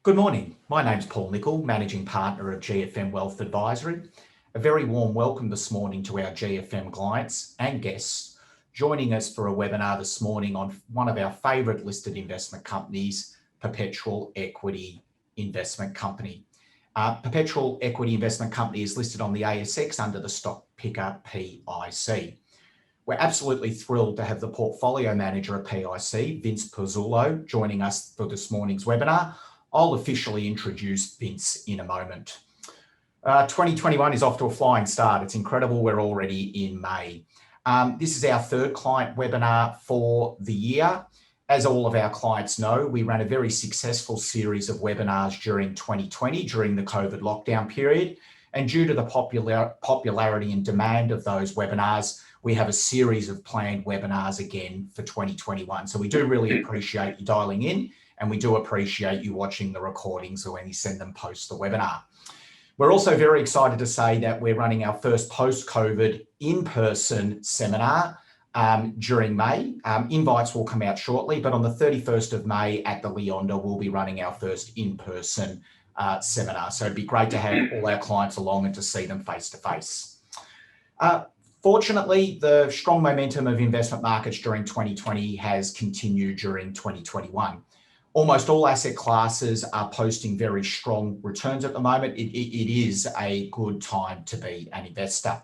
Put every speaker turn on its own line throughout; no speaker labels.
Good morning. My name's Paul Nicol, Managing Partner of GFM Wealth Advisory. A very warm welcome this morning to our GFM clients and guests joining us for a webinar this morning on one of our favourite listed investment companies, Perpetual Equity Investment Company. Perpetual Equity Investment Company is listed on the ASX under the stock picker PIC. We're absolutely thrilled to have the portfolio manager of PIC, Vince Pizzullo, joining us for this morning's webinar. I'll officially introduce Vince in a moment. 2021 is off to a flying start. It's incredible we're already in May. This is our third client webinar for the year. As all of our clients know, we ran a very successful series of webinars during 2020, during the COVID lockdown period. And due to the popularity and demand of those webinars, we have a series of planned webinars again for 2021. So we do really appreciate you dialing in, and we do appreciate you watching the recordings or when you send them post the webinar. We're also very excited to say that we're running our first post-COVID in-person seminar during May. Invites will come out shortly, but on the 31st of May at the Leonda, we'll be running our first in-person seminar. So it'd be great to have all our clients along and to see them face to face. Fortunately, the strong momentum of investment markets during 2020 has continued during 2021. Almost all asset classes are posting very strong returns at the moment. It is a good time to be an investor.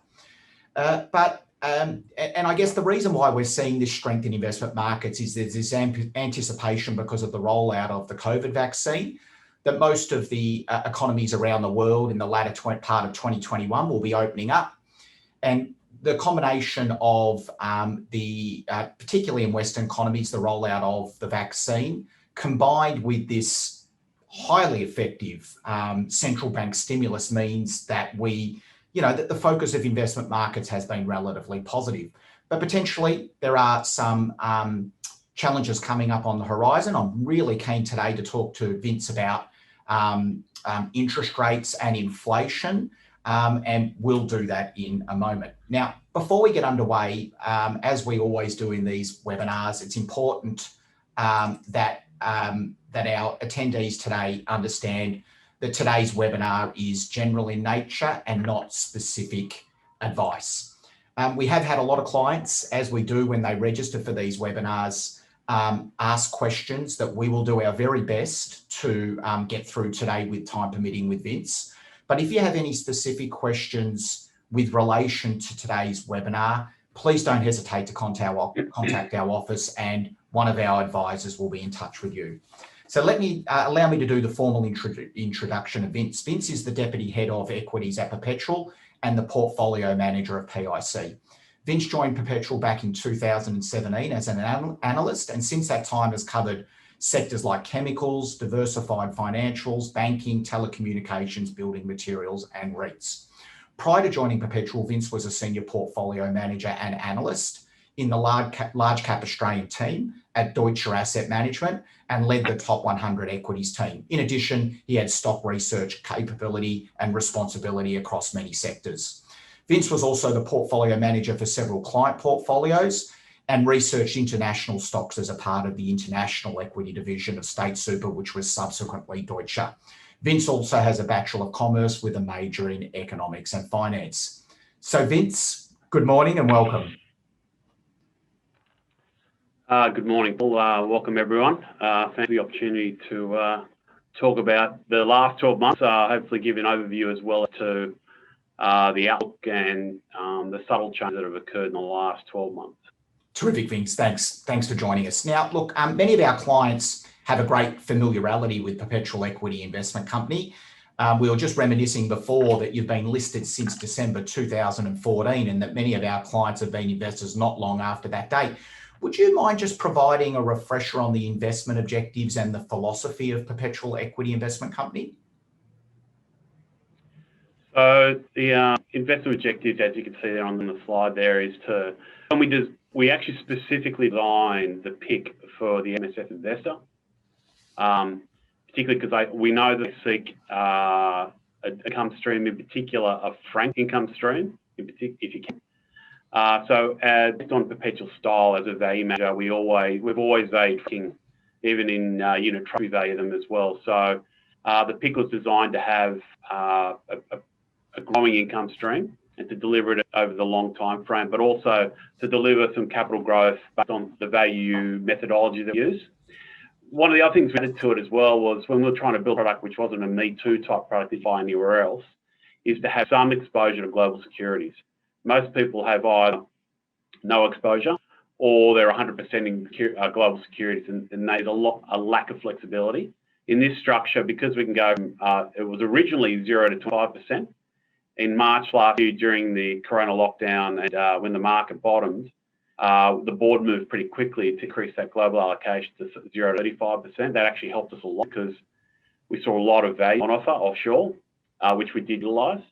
And I guess the reason why we're seeing this strength in investment markets is there's this anticipation because of the rollout of the COVID vaccine, that most of the economies around the world in the latter part of 2021 will be opening up. And the combination of particularly in Western economies, the rollout of the vaccine, combined with this highly effective central bank stimulus means that that the focus of investment markets has been relatively positive. But potentially there are some challenges coming up on the horizon. I'm really keen today to talk to Vince about interest rates and inflation, and we'll do that in a moment. Now, before we get underway, as we always do in these webinars, it's important that our attendees today understand that today's webinar is general in nature and not specific advice. We have had a lot of clients, as we do when they register for these webinars, ask questions that we will do our very best to get through today with time permitting with Vince. But if you have any specific questions with relation to today's webinar, please don't hesitate to contact our office, and one of our advisors will be in touch with you. So allow me to do the formal introduction of Vince. Vince is the Deputy Head of Equities at Perpetual and the Portfolio Manager of PIC. Vince joined Perpetual back in 2017 as an analyst, and since that time has covered sectors like chemicals, diversified financials, banking, telecommunications, building materials, and REITs. Prior to joining Perpetual, Vince was a senior portfolio manager and analyst in the large cap Australian team at Deutsche Asset Management and led the top 100 equities team. In addition, he had stock research capability and responsibility across many sectors. Vince was also the portfolio manager for several client portfolios and researched international stocks as a part of the international equity division of State Super, which was subsequently Deutsche. Vince also has a Bachelor of Commerce with a major in economics and finance. So Vince, good morning and welcome.
Good morning, Paul. Welcome everyone. Thanks for the opportunity to talk about the last 12 months, hopefully give an overview as well to the outlook and the subtle changes that have occurred in the last 12 months.
Terrific, Vince. Thanks for joining us. Now, look, many of our clients have a great familiarity with Perpetual Equity Investment Company. We were just reminiscing before that you've been listed since December 2014 and that many of our clients have been investors not long after that date. Would you mind just providing a refresher on the investment objectives and the philosophy of Perpetual Equity Investment Company?
So the investment objectives, as you can see there on the slide there, is to, we actually specifically designed the PIC for the MSF investor, particularly because we know that they seek a income stream, in particular a frank income stream, if you can. So based on Perpetual style as a value manager, we've always valued tracking, even in unit trust, we value them as well. So The PIC was designed to have a growing income stream and to deliver it over the long time frame, but also to deliver some capital growth based on the value methodology that we use. One of the other things we added to it as well was when we were trying to build a product which wasn't a Me Too type product you buy anywhere else, is to have some exposure to global securities. Most people have either no exposure or they're 100% in global securities, and there's a lack of flexibility. In this structure, because we can go, it was originally 0 to 25%. In March last year, during the Corona lockdown and when the market bottomed, the board moved pretty quickly to increase that global allocation to 0 to 35%. That actually helped us a lot because we saw a lot of value on offer offshore, which we did utilise,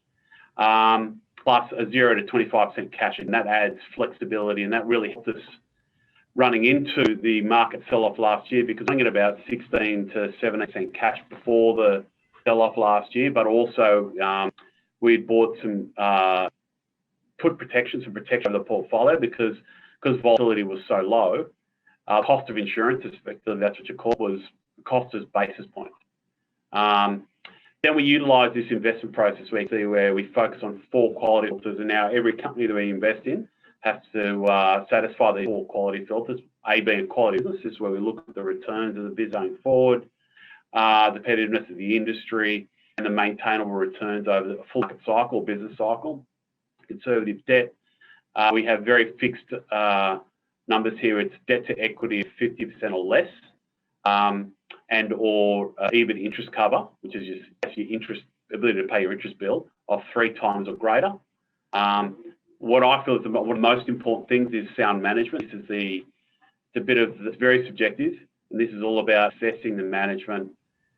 plus a 0 to 25% cash, and that adds flexibility, and that really helped us running into the market sell-off last year, because we had about 16 to 17% cash before the sell-off last year, but also we bought some put protection of the portfolio because volatility was so low. Cost of insurance, effectively, that's what you call, was cost as basis points. Then we utilise this investment process where we focus on 4 quality filters, and now every company that we invest in has to satisfy these 4 quality filters. A being quality business, this is where we look at the returns of the business going forward, the competitiveness of the industry, and the maintainable returns over the full market cycle, business cycle. Conservative debt. We have very fixed numbers here. It's debt to equity of 50% or less, and or even interest cover, which is just your interest ability to pay your interest bill, of 3 times or greater. What I feel is one of the most important things is sound management. This is the bit of that's very subjective, and this is all about assessing the management,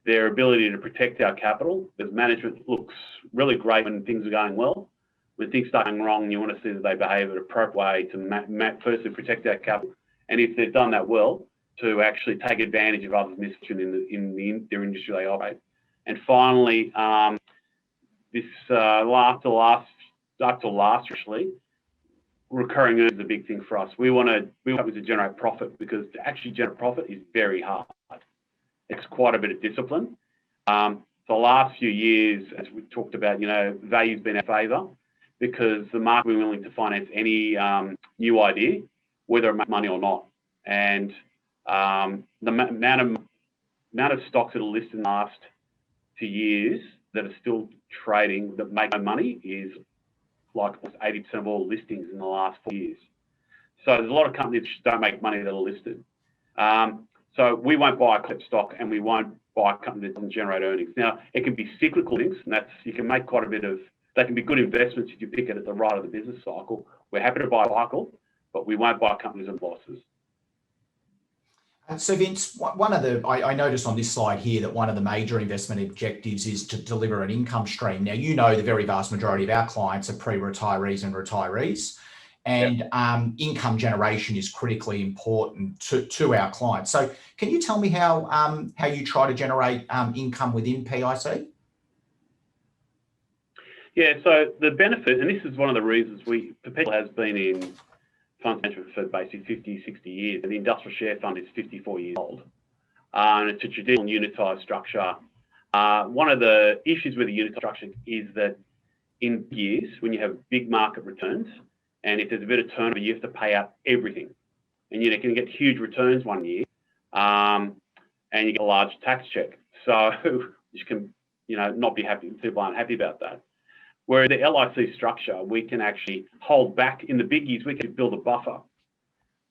their ability to protect our capital, because management looks really great when things are going well. When things start going wrong, you want to see that they behave in an appropriate way to firstly protect our capital, and if they've done that well, to actually take advantage of others' misfortune in their industry they operate. And finally, this after last actually, recurring earnings is a big thing for us. We want to generate profit, because to actually generate profit is very hard. It's quite a bit of discipline. The last few years, as we talked about, value's been in favour, because the market was willing to finance any new idea, whether it makes money or not. And the amount of stocks that are listed in the last 2 years that are still trading that make no money is like 80% of all listings in the last 4 years. So there's a lot of companies that don't make money that are listed. So we won't buy a clip stock, and we won't buy a company that doesn't generate earnings. Now, it can be cyclical things, and you can make quite a bit of, they can be good investments if you pick it at the right of the business cycle. We're happy to buy a cycle, but we won't buy companies and losses.
So Vince, I noticed on this slide here that one of the major investment objectives is to deliver an income stream. Now, the very vast majority of our clients are pre-retirees and retirees, and income generation is critically important to our clients. So can you tell me how you try to generate income within PIC?
Yeah, so the benefit, and this is one of the reasons Perpetual has been in fund management for basically 50, 60 years, and the industrial share fund is 54 years old. And it's a traditional unitised structure. One of the issues with the unitised structure is that in years, when you have big market returns, and if there's a bit of turnover, you have to pay out everything. And you can get huge returns one year, and you get a large tax check. So you can not be happy, people aren't happy about that. Where the LIC structure, we can actually hold back in the big years, we can build a buffer,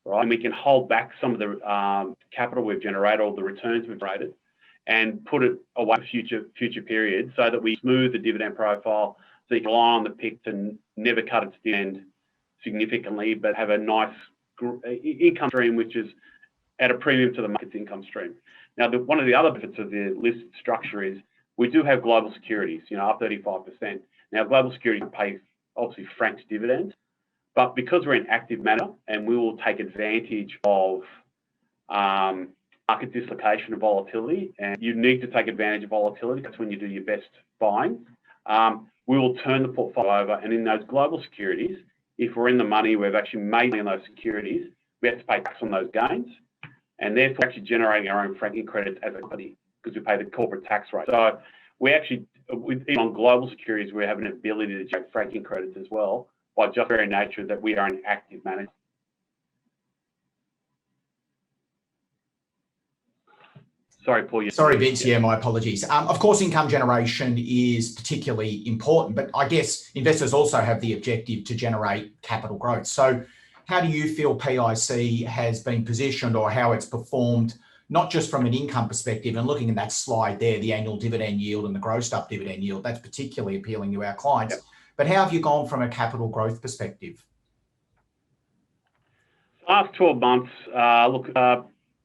right? And we can hold back some of the capital we've generated, or the returns we've generated, and put it away for future periods, so that we smooth the dividend profile, so you can rely on the PIC to never cut its dividend significantly, but have a nice income stream which is at a premium to the market's income stream. Now, one of the other benefits of the list structure is we do have global securities, up 35%. Now, global securities pay obviously franked dividends, but because we're in active manner and we will take advantage of market dislocation and volatility, and you need to take advantage of volatility, that's when you do your best buying, we will turn the portfolio over, and in those global securities, if we're in the money, we've actually made money on those securities, we have to pay tax on those gains, and therefore actually generating our own franking credits as a company, because we pay the corporate tax rate. So we actually, even on global securities, we have an ability to generate franking credits as well by just very nature that we are an active manager. Sorry, Paul.
Sorry, Vince. Yeah, my apologies. Of course, income generation is particularly important, but I guess investors also have the objective to generate capital growth. So how do you feel PIC has been positioned, or how it's performed, not just from an income perspective, and looking at that slide there, the annual dividend yield and the grossed up dividend yield, that's particularly appealing to our clients. Yep. But how have you gone from a capital growth perspective?
Last 12 months,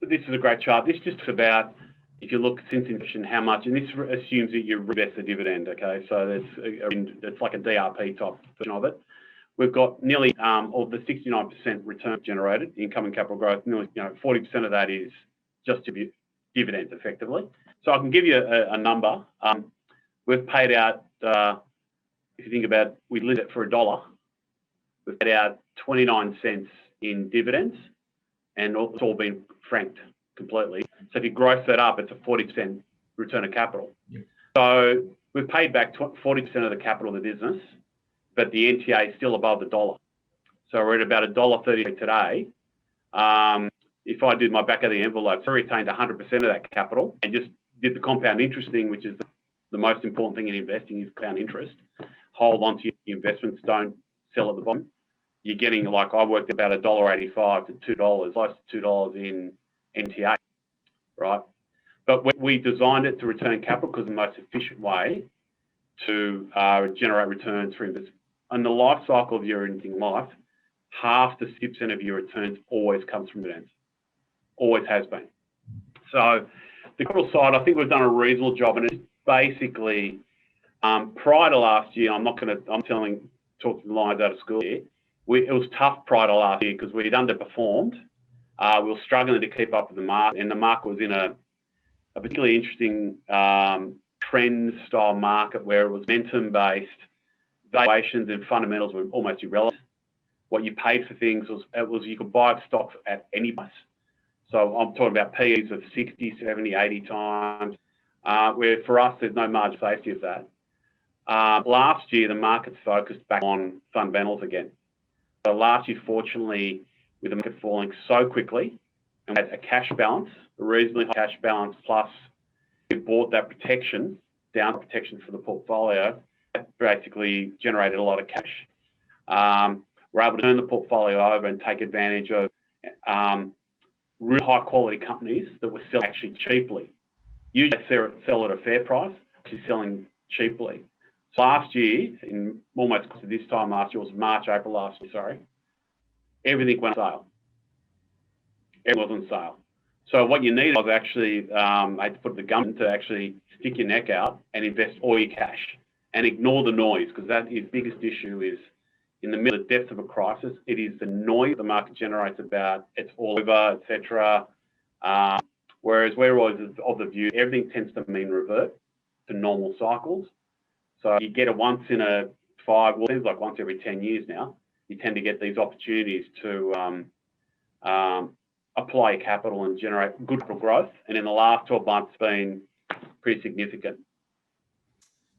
this is a great chart. This is just about, if you look since inception, how much, and this assumes that you reinvest the dividend, okay? So it's like a DRP type version of it. We've got nearly, of the 69% return generated, income and capital growth, nearly 40% of that is just dividends effectively. So I can give you a number. We've paid out, if you think about it, we lit it for $1. We've paid out 29 cents in dividends, and it's all been franked completely. So if you gross that up, it's a 40% return of capital. Yep. So we've paid back 40% of the capital of the business, but the NTA is still above the $1. So we're at about $1.30 today. If I did my back of the envelope, I retained 100% of that capital and just did the compound interest thing, which is the most important thing in investing is compound interest. Hold on to your investments, don't sell at the bottom. You're getting, like, I worked about $1.85 to $2, close to $2 in NTA, right? But we designed it to return capital because the most efficient way to generate returns for investors. In the life cycle of your anything life, half to 60% of your returns always comes from dividends. Always has been. So the capital side, I think we've done a reasonable job, and it's basically prior to last year. I'm talking the lines out of school here. It was tough prior to last year because we had underperformed. We were struggling to keep up with the market, and the market was in a particularly interesting trend style market where it was momentum based. Valuations and fundamentals were almost irrelevant. What you paid for things was you could buy stocks at any price. So I'm talking about PEs of 60, 70, 80 times, where for us, there's no margin of safety of that. Last year, the market's focused back on fundamentals again. So last year, fortunately, with the market falling so quickly, and we had a cash balance, a reasonably high cash balance, plus we bought that protection, down protection for the portfolio, that basically generated a lot of cash. We're able to turn the portfolio over and take advantage of really high quality companies that were selling actually cheaply. Usually they sell at a fair price, actually selling cheaply. So last year, in almost this time last year, it was March, April last year, sorry, everything went on sale. Everything was on sale. So what you need was actually, I had to put the gun to actually stick your neck out and invest all your cash and ignore the noise, because that is the biggest issue is in the middle of the depths of a crisis, it is the noise the market generates about it's all over, etc. Whereas we're always of the view everything tends to mean revert to normal cycles. So you get it once in a 5, well, it seems like once every 10 years now, you tend to get these opportunities to apply your capital and generate good capital growth. And in the last 12 months, it's been pretty significant.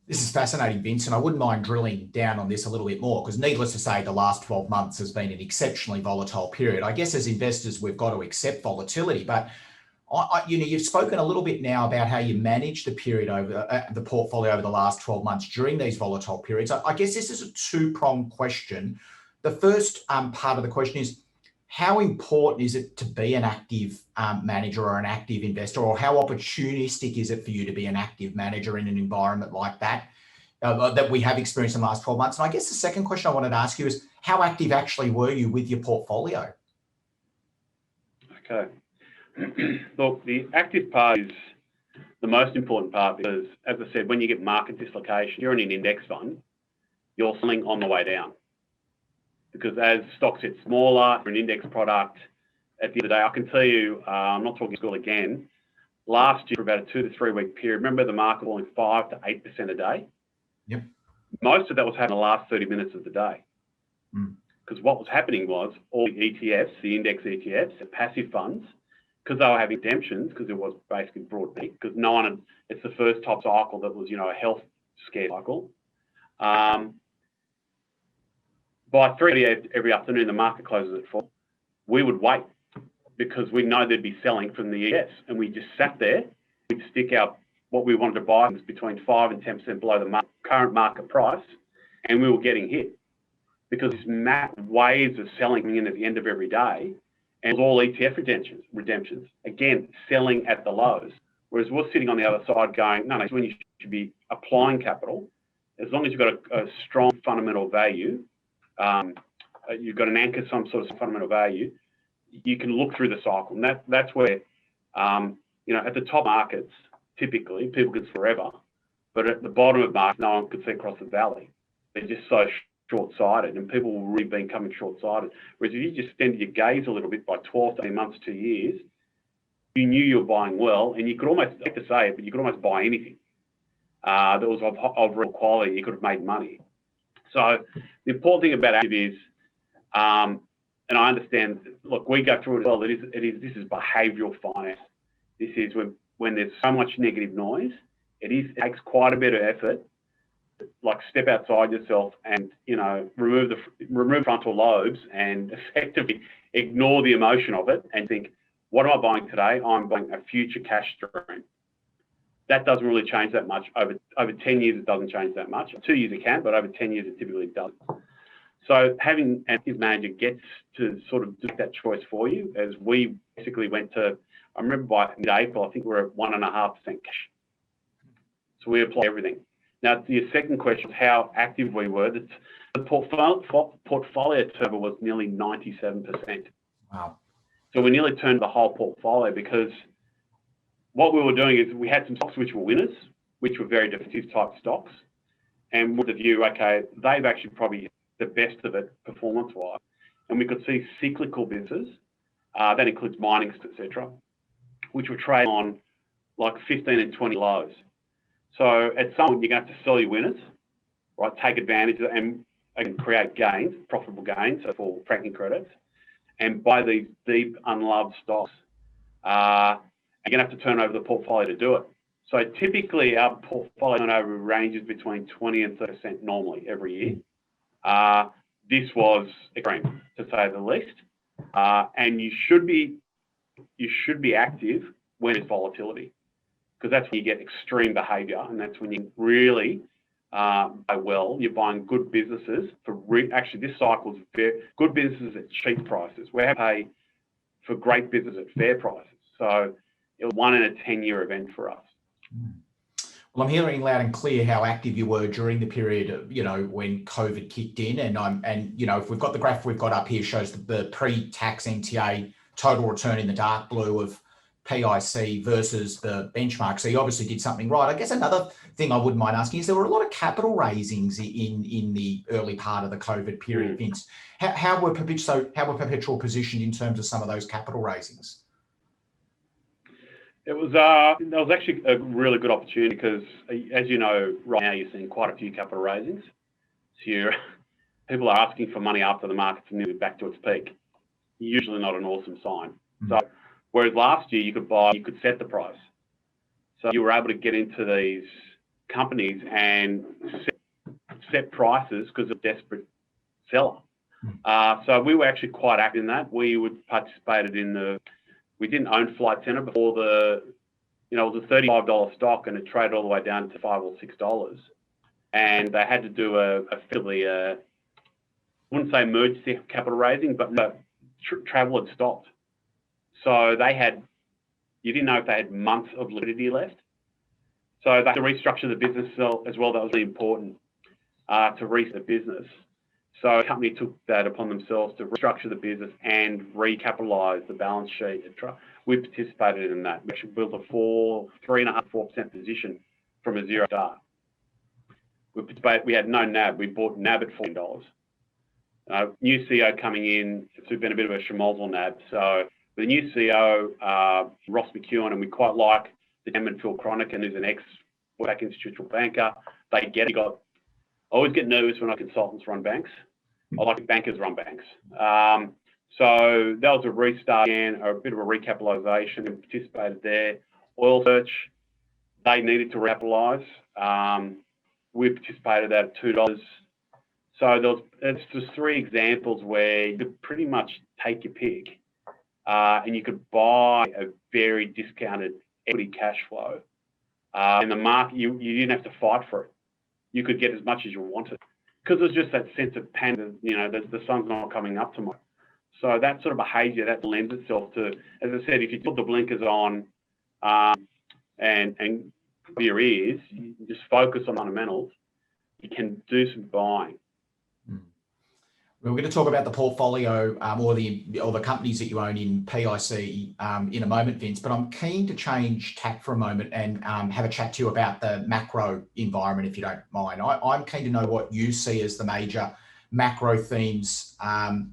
This is fascinating, Vince, and I wouldn't mind drilling down on this a little bit more, because needless to say, the last 12 months has been an exceptionally volatile period. I guess as investors, we've got to accept volatility, but you've spoken a little bit now about how you managed the period over the portfolio over the last 12 months during these volatile periods. I guess this is a two-pronged question. The first part of the question is, how important is it to be an active manager or an active investor, or how opportunistic is it for you to be an active manager in an environment like that that we have experienced in the last 12 months? And I guess the second question I wanted to ask you is, how active actually were you with your portfolio?
Okay. Look, the active part is the most important part because, as I said, when you get market dislocation, you're in an index fund, you're selling on the way down. Because as stocks get smaller, an index product, at the end of the day, I can tell you, I'm not talking school again, last year for about a 2 to 3 week period, remember the market falling 5 to 8% a day?
Yep.
Most of that was happening in the last 30 minutes of the day. Because what was happening was all the ETFs, the index ETFs, the passive funds, because they were having redemptions, because it was basically broad peak, because no one had, it's the first type cycle that was, a health scare cycle. By 3:30 every afternoon, the market closes at 4. We would wait because we know they'd be selling from the ES, and we just sat there. We'd stick out what we wanted to buy was between 5 and 10% below the current market price, and we were getting hit because waves of selling coming in at the end of every day, and it was all ETF redemptions. Again, selling at the lows. Whereas we're sitting on the other side going, no, it's when you should be applying capital. As long as you've got a strong fundamental value, you've got an anchor, some sort of fundamental value, you can look through the cycle. And that's where, at the top markets, typically, people can see forever. But at the bottom of markets, no one can see across the valley. They're just so short-sighted, and people will really be becoming short-sighted. Whereas if you just extended your gaze a little bit by 12 to 18 months, 2 years, you knew you were buying well, and you could almost, I hate to say it, but you could almost buy anything that was of real quality. You could have made money. So the important thing about active is, and I understand, look, we go through it as well. This is behavioural finance. This is when there's so much negative noise. It takes quite a bit of effort, like step outside yourself and remove frontal lobes and effectively ignore the emotion of it and think, what am I buying today? I'm buying a future cash stream. That doesn't really change that much. Over 10 years, it doesn't change that much. 2 years it can, but over 10 years, it typically does. So having an active manager gets to sort of do that choice for you, as we basically went to, I remember by mid-April, I think we were at 1.5% cash. So we apply everything. Now, to your second question, how active we were, the portfolio turnover was nearly 97%.
Wow.
So we nearly turned the whole portfolio, because what we were doing is we had some stocks which were winners, which were very defensive type stocks. And with the view, okay, they've actually probably the best of it performance-wise. And we could see cyclical businesses, that includes mining, etc., which were trading on like 15 and 20 lows. So at some point, you're going to have to sell your winners, right? Take advantage of them and create gains, profitable gains, so for franking credits, and buy these deep, unloved stocks. You're going to have to turn over the portfolio to do it. So typically, our portfolio turnover ranges between 20 and 30% normally every year. This was extreme, to say the least. And you should be active when there's volatility, because that's when you get extreme behaviour, and that's when you really buy well. You're buying good businesses actually, this cycle is very good businesses at cheap prices. We have to pay for great business at fair prices. So it was 1 in a 10-year event for us.
Well, I'm hearing loud and clear how active you were during the period of, when COVID kicked in, and if we've got the graph we've got up here shows the pre-tax NTA total return in the dark blue of PIC versus the benchmark. So you obviously did something right. I guess another thing I wouldn't mind asking is there were a lot of capital raisings in the early part of the COVID period, Vince. How were Perpetual positioned in terms of some of those capital raisings?
It was that was actually a really good opportunity, because, as you know, right now you're seeing quite a few capital raisings. So people are asking for money after the market's nearly back to its peak. Usually not an awesome sign. So whereas last year you could set the price. So you were able to get into these companies and set prices because of desperate seller. So we were actually quite active in that. We participated in we didn't own Flight Centre before it was a $35 stock, and it traded all the way down to $5 or $6. And they had to do I wouldn't say emergency capital raising, but travel had stopped. So you didn't know if they had months of liquidity left. So they had to restructure the business as well. That was really important to reset the business. So the company took that upon themselves to restructure the business and recapitalise the balance sheet. We participated in that. We actually built a 3.5-4% position from a zero start. We had no NAB. We bought NAB at $14. New CEO coming in, it's been a bit of a schmozzle NAB. So the new CEO, Ross McEwen, and we quite like the chairman, Phil Cronican, who's an ex-back institutional banker. They get it. I always get nervous when consultants run banks. I like bankers run banks. So that was a restart again, or a bit of a recapitalisation, and participated there. Oil Search, they needed to recapitalise. We participated at $2. So it's just three examples where you could pretty much take your pick, and you could buy a very discounted equity cash flow. In the market, you didn't have to fight for it. You could get as much as you wanted, because there's just that sense of panic, the sun's not coming up tomorrow. So that sort of behaviour, that lends itself to, as I said, if you put the blinkers on and your ears, you just focus on fundamentals, you can do some buying.
We're going to talk about the portfolio or the companies that you own in PIC in a moment, Vince, but I'm keen to change tack for a moment and have a chat to you about the macro environment, if you don't mind. I'm keen to know what you see as the major macro themes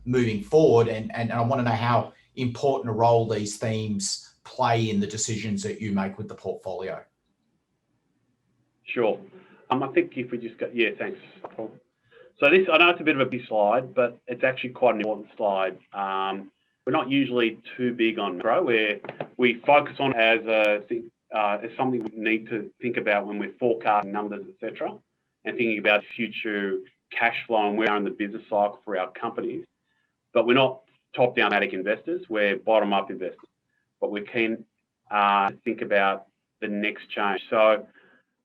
moving forward, and I want to know how important a role these themes play in the decisions that you make with the portfolio.
Sure. I think if we just go, thanks, Paul. So this, I know it's a bit of a big slide, but it's actually quite an important slide. We're not usually too big on macro, where we focus on as something we need to think about when we're forecasting numbers, etc., and thinking about future cash flow and where we are in the business cycle for our companies. But we're not top-down investors, we're bottom-up investors. But we're keen to think about the next change. So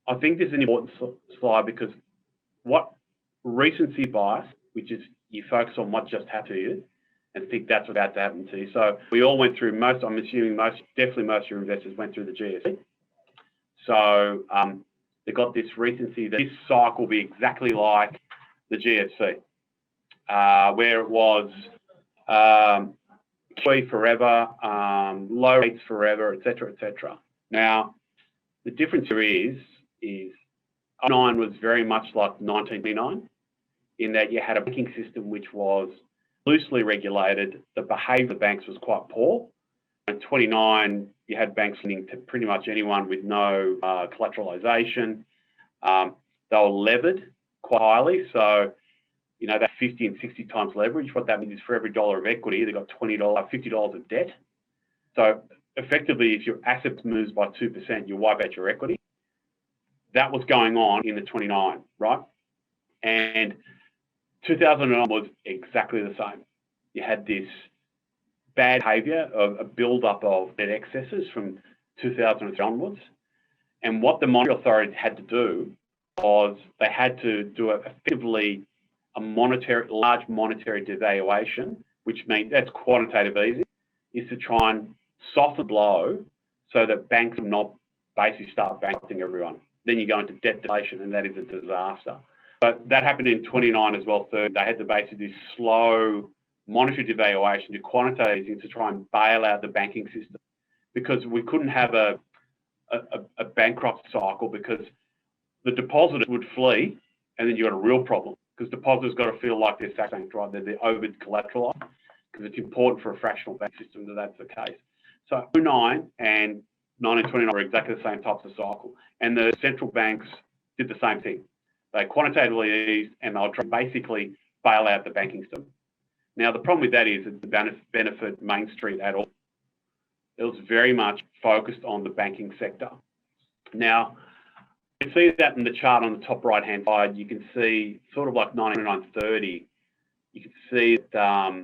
I think this is an important slide, because what recency bias, which is you focus on what just happened to you and think that's about to happen to you. So we all went through I'm assuming definitely most of your investors went through the GFC. So they got this recency that this cycle will be exactly like the GFC, where it was QE forever, low rates forever, etc., etc. Now, the difference here is 2009 was very much like 1929, in that you had a banking system which was loosely regulated. The behaviour of the banks was quite poor. In 29, you had banks lending to pretty much anyone with no collateralisation. They were levered quite highly. So, that 50 and 60 times leverage, what that means is for every dollar of equity, they've got $50 of debt. So effectively, if your assets moves by 2%, you wipe out your equity. That was going on in the 29, right? And 2009 was exactly the same. You had this bad behaviour of a build-up of debt excesses from 2003 onwards. And what the monetary authorities had to do was they had to do effectively a large monetary devaluation, which means that's quantitative easing, is to try and soften the blow so that banks will not basically start bankrupting everyone. Then you go into debt deflation, and that is a disaster. But that happened in 29 as well. So they had to basically do slow monetary devaluation, do quantitative easing to try and bail out the banking system, because we couldn't have a bankrupt cycle, because the depositors would flee, and then you got a real problem, because depositors got to feel like they're sacked, right? They're over collateralized, because it's important for a fractional bank system that that's the case. So 2009 and 1929 were exactly the same types of cycle, and the central banks did the same thing. They quantitatively eased, and they'll try to basically bail out the banking system. Now, the problem with that is it didn't benefit Main Street at all. It was very much focused on the banking sector. Now, you can see that in the chart on the top right-hand side. You can see sort of like 1929-30. You can see that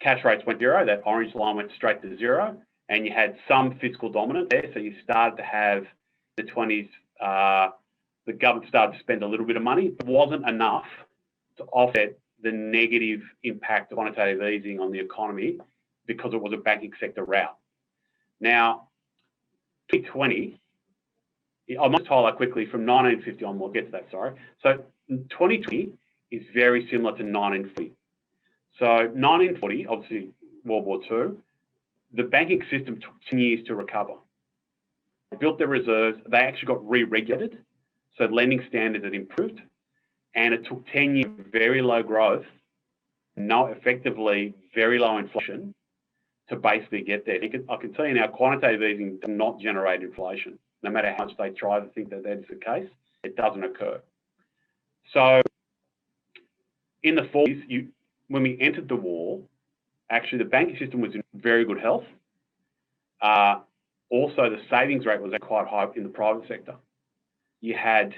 cash rates went zero. That orange line went straight to zero, and you had some fiscal dominance there. So you started to have the 20s. The government started to spend a little bit of money. It wasn't enough to offset the negative impact of quantitative easing on the economy, because it was a banking sector rout. Now, 2020, I must highlight quickly from 1950 on, we'll get to that, sorry. So 2020 is very similar to 1940. So 1940, obviously World War II, the banking system took 10 years to recover. They built their reserves, they actually got re-regulated, so lending standards had improved, and it took 10 years of very low growth, effectively very low inflation, to basically get there. I can tell you now, quantitative easing does not generate inflation. No matter how much they try to think that is the case, it doesn't occur. So in the 40s, when we entered the war, actually the banking system was in very good health. Also, the savings rate was quite high in the private sector. You had,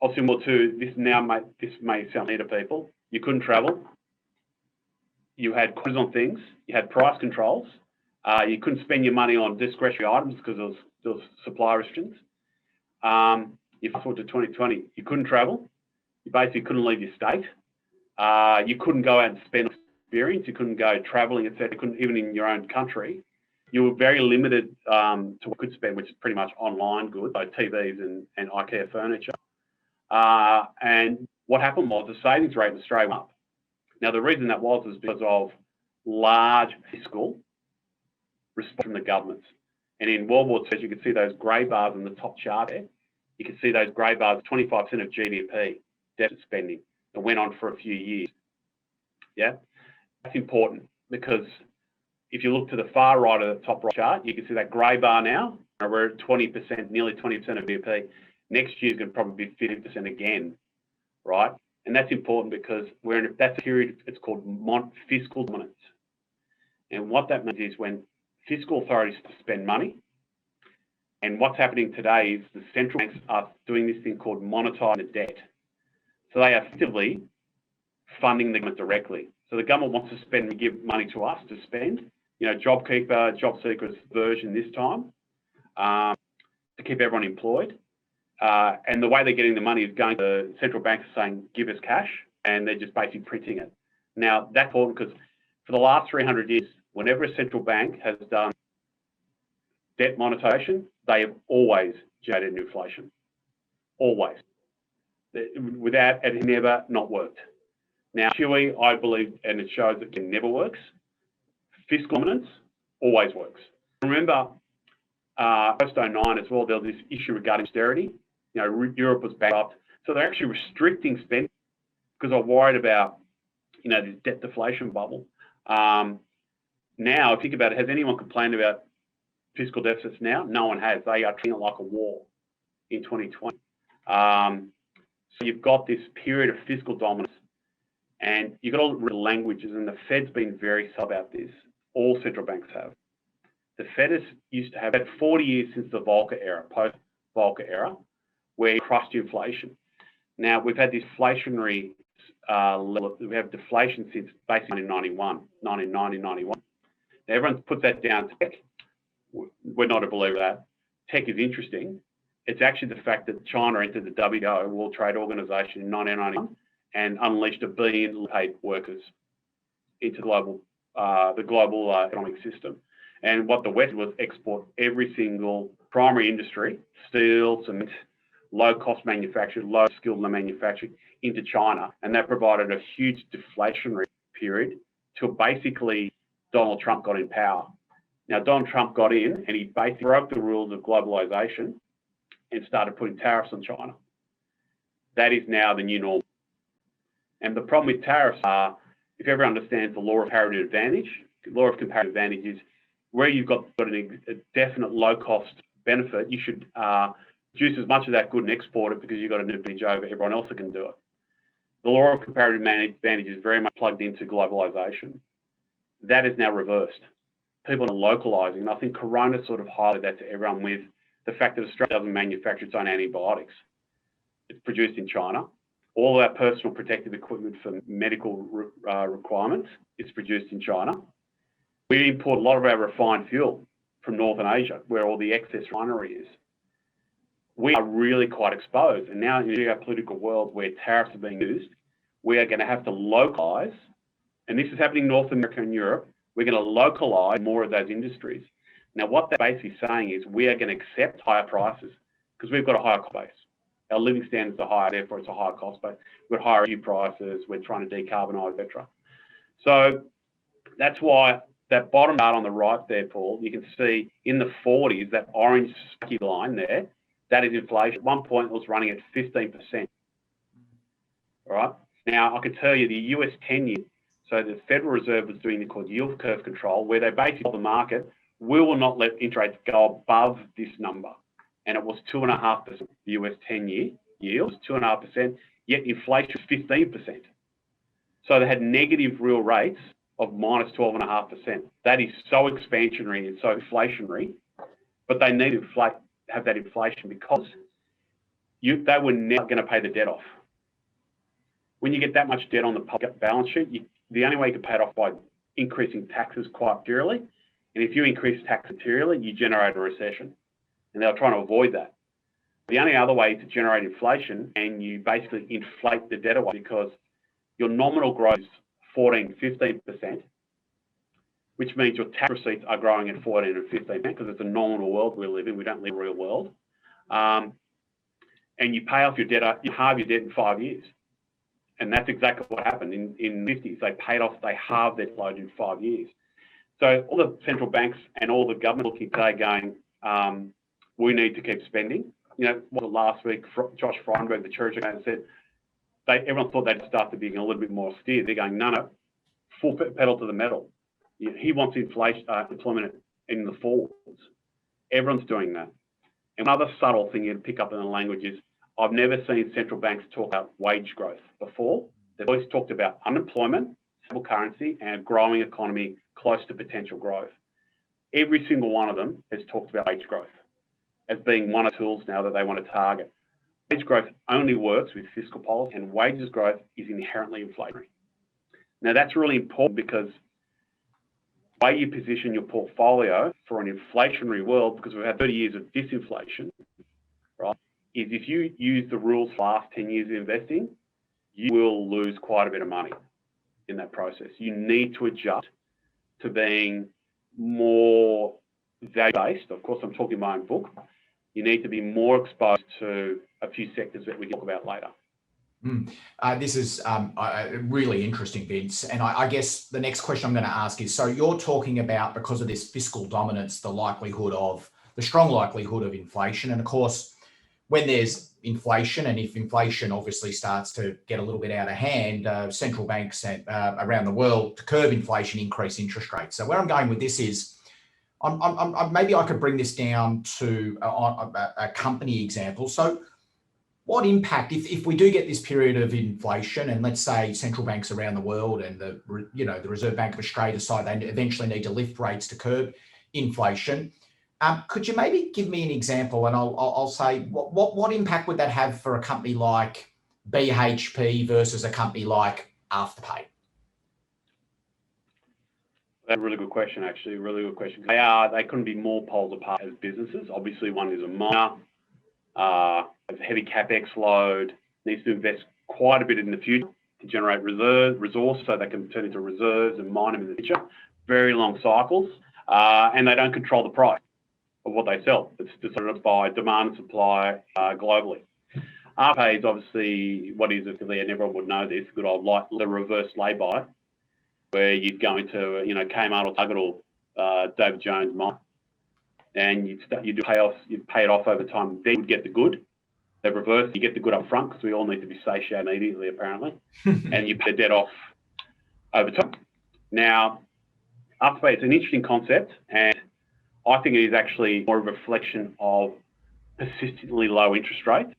obviously, more too, this may sound near to people. You couldn't travel. You had quotas on things. You had price controls. You couldn't spend your money on discretionary items because there was supply restrictions. You fast forward to 2020, you couldn't travel. You basically couldn't leave your state. You couldn't go out and spend experience. You couldn't go traveling, etc. You couldn't even in your own country. You were very limited to what you could spend, which is pretty much online goods, like TVs and IKEA furniture. And what happened was the savings rate in Australia went up. Now, the reason that was because of large fiscal response from the governments. And in World War II, as you can see those grey bars in the top chart there. You can see those grey bars, 25% of GDP, deficit spending. It went on for a few years. Yeah, that's important because if you look to the far right of the top right chart, you can see that grey bar now. We're at 20%, nearly 20% of GDP. Next year is going to probably be 50% again, right? And that's important because that's a period, it's called fiscal dominance. And what that means is when fiscal authorities spend money, and what's happening today is the central banks are doing this thing called monetizing the debt. So they are effectively funding the government directly. So the government wants to spend and give money to us to spend. You know, JobKeeper, JobSeeker's version this time to keep everyone employed. And the way they're getting the money is going to central banks saying, give us cash, and they're just basically printing it. Now, that's important because for the last 300 years, whenever a central bank has done debt monetization, they have always generated inflation. Always. Without, it never not worked. Now, QE, I believe, and it shows that it never works. Fiscal dominance always works. Remember, post-09 as well, there was this issue regarding austerity. You know, Europe was bankrupt. So they're actually restricting spending because they're worried about, you know, this debt deflation bubble. Now, think about it, has anyone complained about fiscal deficits now? No one has. They are treating it like a war in 2020. So you've got this period of fiscal dominance, and you've got all the languages, and the Fed's been very subtle about this. All central banks have. The Fed used to have had 40 years since the Volcker era, post-Volcker era, where it crushed inflation. Now, we've had this inflationary level. We have deflation since basically 1991. Now, everyone puts that down to tech. We're not a believer of that. Tech is interesting. It's actually the fact that China entered the WTO, World Trade Organization, in 1991 and unleashed 1 billion paid workers into the global economic system. And what the West was export every single primary industry, steel, cement, low-cost manufacturing, low-skilled manufacturing, into China. And that provided a huge deflationary period till basically Donald Trump got in power. Now, Donald Trump got in and he basically broke the rules of globalization and started putting tariffs on China. That is now the new norm. And the problem with tariffs are, if everyone understands the law of comparative advantage, the law of comparative advantage is where you've got a definite low-cost benefit, you should produce as much of that good and export it because you've got an advantage over everyone else that can do it. The law of comparative advantage is very much plugged into globalization. That is now reversed. People are localizing, and I think Corona sort of highlighted that to everyone with the fact that Australia doesn't manufacture its own antibiotics. It's produced in China. All of our personal protective equipment for medical requirements is produced in China. We import a lot of our refined fuel from Northern Asia, where all the excess refinery is. We are really quite exposed. And now in a geopolitical world where tariffs are being used, we are going to have to localize, and this is happening in North America and Europe, we're going to localize more of those industries. Now, what they're basically saying is we are going to accept higher prices because we've got a higher cost base. Our living standards are higher, therefore it's a higher cost base. We've got higher energy prices, we're trying to decarbonise, etc. So that's why that bottom chart on the right there, Paul, you can see in the 40s, that orange spiky line there, that is inflation. At one point, it was running at 15%. All right. Now, I can tell you the US 10-year, so the Federal Reserve was doing what's called yield curve control, where they basically told the market, we will not let interest rates go above this number. And it was 2.5%. The US 10-year yield was 2.5%, yet inflation was 15%. So they had negative real rates of minus 12.5%. That is so expansionary and so inflationary, but they need to have that inflation because they were never going to pay the debt off. When you get that much debt on the public balance sheet, the only way you can pay it off by increasing taxes quite materially. And if you increase tax materially, you generate a recession. And they're trying to avoid that. The only other way to generate inflation, and you basically inflate the debt away because your nominal growth is 14, 15%, which means your tax receipts are growing at 14 and 15% because it's a nominal world we live in. We don't live in a real world. And you pay off your debt, you halve your debt in 5 years. And that's exactly what happened in the 50s. They halved their load in 5 years. So all the central banks and all the government looking today going, we need to keep spending. Last week, Josh Frydenberg, the Treasurer, said everyone thought they'd start to be a little bit more austere. They're going, no, full pedal to the metal. He wants employment in the forwards. Everyone's doing that. And one other subtle thing you'd pick up in the language is I've never seen central banks talk about wage growth before. They've always talked about unemployment, stable currency, and a growing economy close to potential growth. Every single one of them has talked about wage growth as being one of the tools now that they want to target. Wage growth only works with fiscal policy, and wages growth is inherently inflationary. Now, that's really important because the way you position your portfolio for an inflationary world, because we've had 30 years of disinflation, right, is if you use the rules for the last 10 years of investing, you will lose quite a bit of money in that process. You need to adjust to being more value-based. Of course, I'm talking my own book. You need to be more exposed to a few sectors that we can talk about later.
This is really interesting, Vince. And I guess the next question I'm going to ask is, so you're talking about, because of this fiscal dominance, the strong likelihood of inflation. And of course, when there's inflation, and if inflation obviously starts to get a little bit out of hand, central banks around the world to curb inflation increase interest rates. So where I'm going with this is, maybe I could bring this down to a company example. So what impact, if we do get this period of inflation, and let's say central banks around the world and the Reserve Bank of Australia decide they eventually need to lift rates to curb inflation, could you maybe give me an example? And I'll say, what impact would that have for a company like BHP versus a company like Afterpay?
That's a really good question, actually. Really good question. They couldn't be more poles apart as businesses. Obviously, one is a miner, has a heavy capex load, needs to invest quite a bit in the future to generate resource so they can turn into reserves and mine them in the future. Very long cycles, and they don't control the price of what they sell. It's decided by demand and supply globally. Afterpay is obviously what is affiliate, and everyone would know this, good old the reverse lay-by, where you'd go into Kmart or Target or David Jones mine, and you'd pay it off over time. Then you'd get the good. They reverse, you get the good up front because we all need to be satiated immediately, apparently, and you pay the debt off over time. Now, Afterpay, it's an interesting concept, and I think it is actually more of a reflection of persistently low interest rates,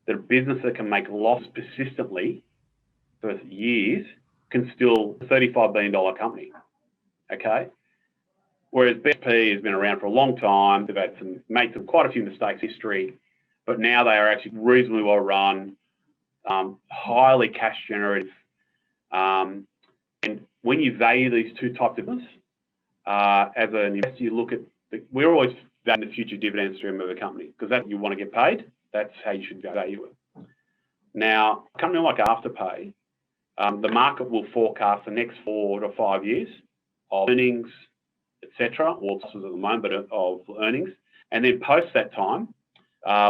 that a business that can make loss persistently for years can still $35 billion company, okay? Whereas BHP has been around for a long time. They've made quite a few mistakes in history, but now they are actually reasonably well run, highly cash generative. And when you value these two types of business, as an investor, you look at, we're always valuing the future dividend stream of a company because that's what you want to get paid. That's how you should value it. Now, a company like Afterpay, the market will forecast the next 4 to 5 years of earnings, etc., or losses at the moment, but of earnings. And then post that time,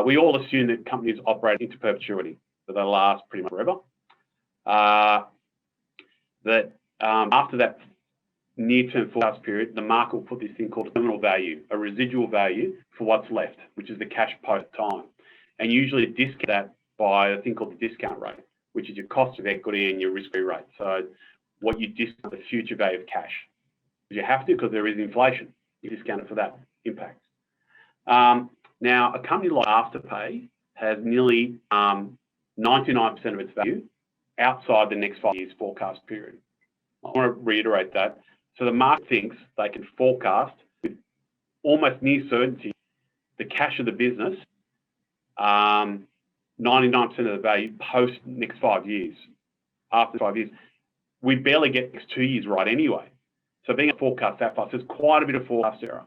we all assume that companies operate into perpetuity, that they'll last pretty much forever. After that near-term forecast period, the market will put this thing called a terminal value, a residual value for what's left, which is the cash post time. And usually discount that by a thing called the discount rate, which is your cost of equity and your risk-free rate. So what you discount the future value of cash. You have to, because there is inflation. You discount it for that impact. Now, a company like Afterpay has nearly 99% of its value outside the next 5 years forecast period. I want to reiterate that. So the market thinks they can forecast with almost near certainty the cash of the business, 99% of the value post next 5 years. After 5 years, we barely get next 2 years right anyway. So being able to forecast that fast, there's quite a bit of forecast error.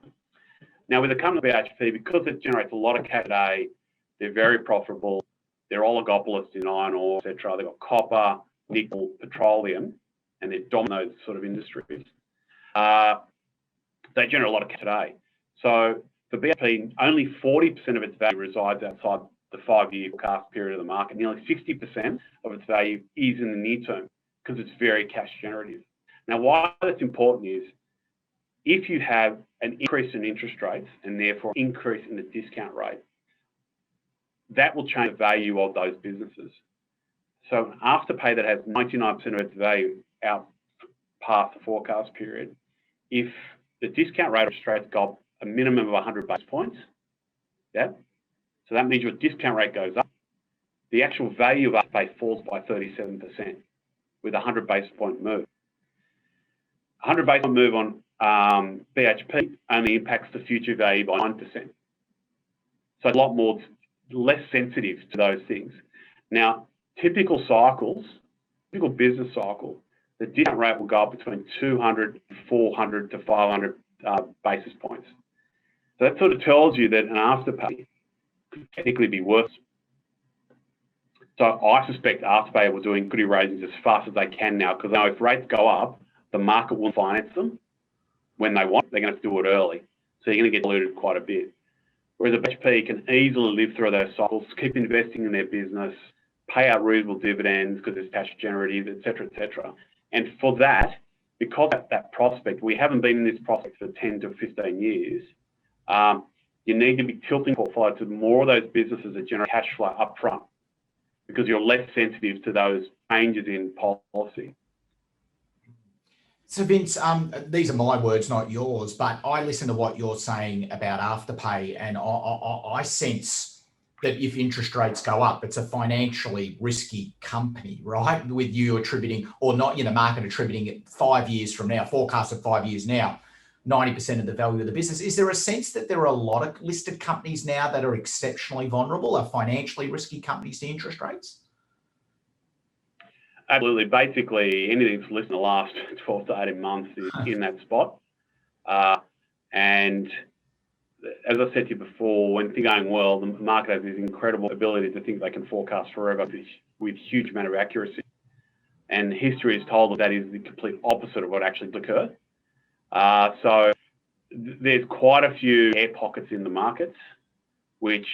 Now with the company BHP, because it generates a lot of cash today, they're very profitable. They're oligopolists in iron ore, etc. They've got copper, nickel, petroleum, and they're dominant those sort of industries. They generate a lot of cash today. So for BHP, only 40% of its value resides outside the 5-year forecast period of the market. Nearly 60% of its value is in the near term because it's very cash generative. Now, why that's important is if you have an increase in interest rates and therefore increase in the discount rate, that will change the value of those businesses. So Afterpay that has 99% of its value out past the forecast period, if the discount rate of interest rates go up a minimum of 100 basis points, yeah, so that means your discount rate goes up, the actual value of Afterpay falls by 37% with a 100 basis point move. 100 basis point move on BHP only impacts the future value by 9%. So a lot more, less sensitive to those things. Now, typical business cycle, the discount rate will go up between 200, 400 to 500 basis points. So that sort of tells you that an Afterpay could technically be worse. So I suspect Afterpay will do equity raisings as fast as they can now, because if rates go up, the market will finance them when they want. They're going to have to do it early. So you're going to get diluted quite a bit. Whereas a BHP can easily live through those cycles, keep investing in their business, pay out reasonable dividends because it's cash generative, et cetera, et cetera. And for that, because of that prospect, we haven't been in this prospect for 10 to 15 years, you need to be tilting portfolio to more of those businesses that generate cash flow up front because you're less sensitive to those changes in policy.
So Vince, these are my words, not yours, but I listen to what you're saying about Afterpay, and I sense that if interest rates go up, it's a financially risky company, right? With you attributing, or not, market attributing it 5 years from now, forecast of 5 years now, 90% of the value of the business. Is there a sense that there are a lot of listed companies now that are exceptionally vulnerable, are financially risky companies to interest rates?
Absolutely. Basically, anything that's listed in the last 12 to 18 months is in that spot. And as I said to you before, when things are going well, the market has this incredible ability to think they can forecast forever with huge amount of accuracy. And history has told us that is the complete opposite of what actually occurred. So there's quite a few air pockets in the markets, which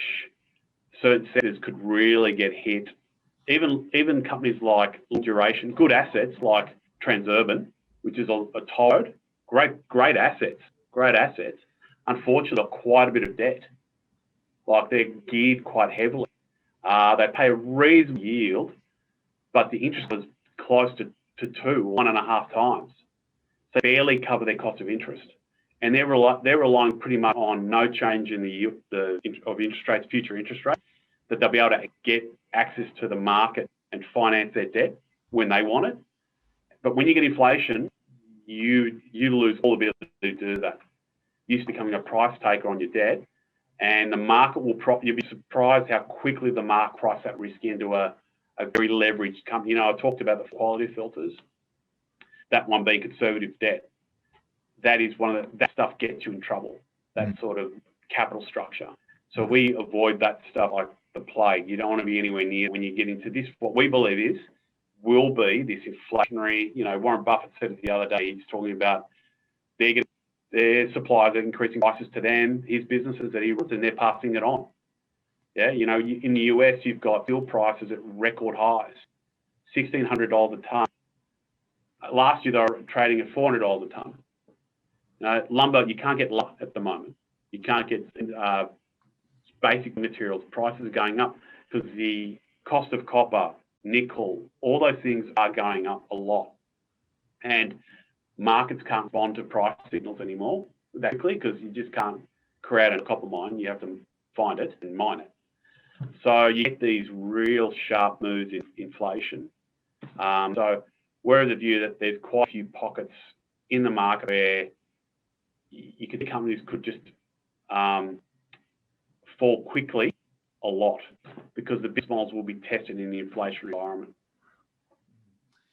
certain sectors could really get hit. Even companies like long duration, good assets like Transurban, which is a toll road, great assets. Unfortunately, got quite a bit of debt. Like they're geared quite heavily. They pay a reasonable yield, but the interest is close to 1.5 times. So they barely cover their cost of interest. And they're relying pretty much on no change in the yield of interest rates, future interest rates, that they'll be able to get access to the market and finance their debt when they want it. But when you get inflation, you lose all the ability to do that. You're becoming a price taker on your debt, and the market will you'll be surprised how quickly the market price that risk into a very leveraged company. I talked about the quality filters, that one being conservative debt. That is that stuff gets you in trouble, that sort of capital structure. So we avoid that stuff like the plague. You don't want to be anywhere near when you get into this. What we believe will be this inflationary, Warren Buffett said it the other day, he's talking about their suppliers are increasing prices to them, his businesses that he runs, and they're passing it on. Yeah, in the US, you've got steel prices at record highs, $1,600 a ton. Last year, they were trading at $400 a ton. Lumber, you can't get lumber at the moment. You can't get basic materials. Prices are going up because the cost of copper, nickel, all those things are going up a lot. And markets can't respond to price signals anymore, basically, because you just can't create a copper mine. You have to find it and mine it. So you get these real sharp moves in inflation. So we're of the view that there's quite a few pockets in the market where you could companies could just fall quickly a lot because the business models will be tested in the inflationary environment.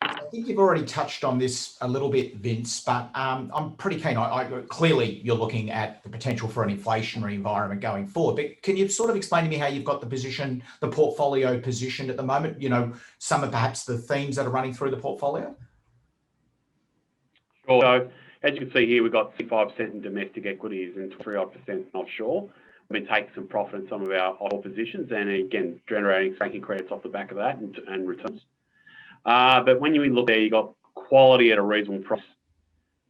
I think you've already touched on this a little bit, Vince, but I'm pretty keen. Clearly, you're looking at the potential for an inflationary environment going forward. But can you sort of explain to me how you've got the portfolio positioned at the moment? You know, some of perhaps the themes that are running through the portfolio.
Sure. So as you can see here, we've got 65% in domestic equities and 3% offshore. We've been taking some profit in some of our oil positions, and again generating franking credits off the back of that and returns. But when you look there, you got quality at a reasonable price.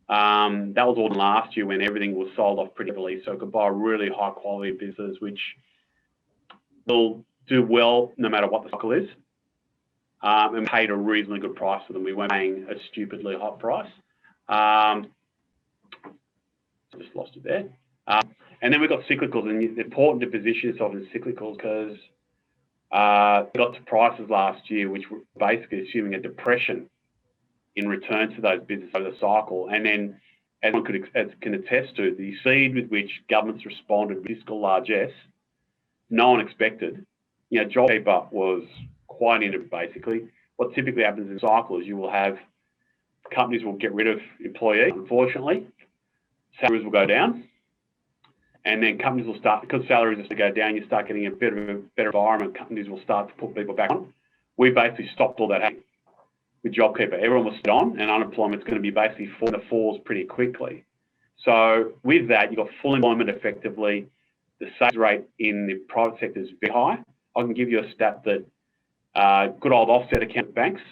That was all last year when everything was sold off pretty heavily, so you could buy really high quality business which will do well no matter what the cycle is, and paid a reasonably good price for them. We weren't paying a stupidly hot price. Just lost it there. And then we've got cyclicals, and it's important to position yourself in cyclicals because we got to prices last year which were basically assuming a depression in returns to those businesses over the cycle. And then, as one can attest to, the speed with which governments responded with fiscal largesse, no one expected. You know, JobKeeper was quite innovative basically. What typically happens in cycles, you will have companies will get rid of employees, unfortunately. Salaries will go down. And then companies will start, because salaries have to go down, you start getting a better environment. Companies will start to put people back on. We basically stopped all that happening with JobKeeper. Everyone was sit on, and unemployment's going to be basically in the fours pretty quickly. So with that, you've got full employment effectively. The savings rate in the private sector is very high. I can give you a stat that good old offset account banks,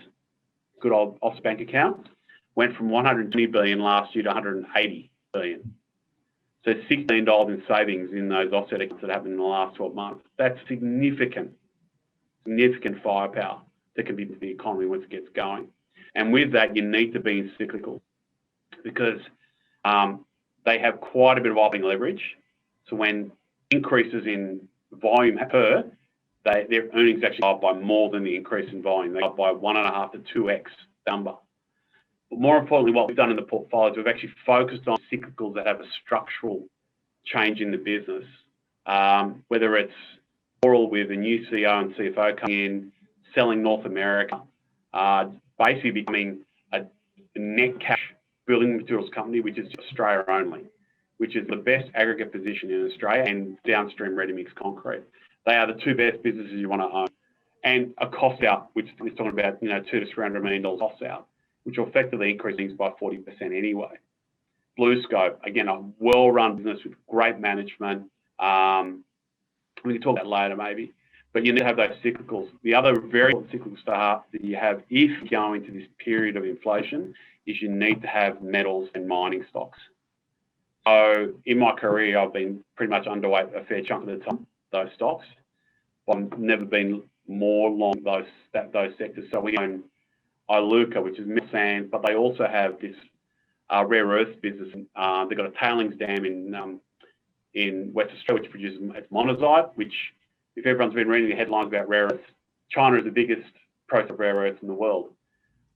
good old offset bank account, went from 120 billion last year to 180 billion. So $6 billion in savings in those offset accounts that happened in the last 12 months. That's significant firepower that can be in the economy once it gets going. And with that, you need to be in cyclical because they have quite a bit of operating leverage. So when increases in volume occur, their earnings actually go up by more than the increase in volume. They go up by 1.5 to 2x number. But more importantly, what we've done in the portfolio is we've actually focused on cyclicals that have a structural change in the business, whether it's Oral with a new CEO and CFO coming in, selling North America, basically becoming a net cash building materials company, which is Australia only, which is the best aggregate position in Australia, and downstream ready-mix concrete. They are the two best businesses you want to own. And a cost out, which is talking about, $200 to $300 million cost out, which will effectively increase things by 40% anyway. BlueScope, again, a well-run business with great management. We can talk about that later maybe, but you need to have those cyclicals. The other very important cyclical start that you have if you go into this period of inflation is you need to have metals and mining stocks. So in my career, I've been pretty much underweight a fair chunk of the time, those stocks. I've never been more long those sectors. So we own Iluka, which is mineral sands, but they also have this rare earth business. They've got a tailings dam in West Australia, which produces monazite, which, if everyone's been reading the headlines about rare earths, China is the biggest processor of rare earths in the world.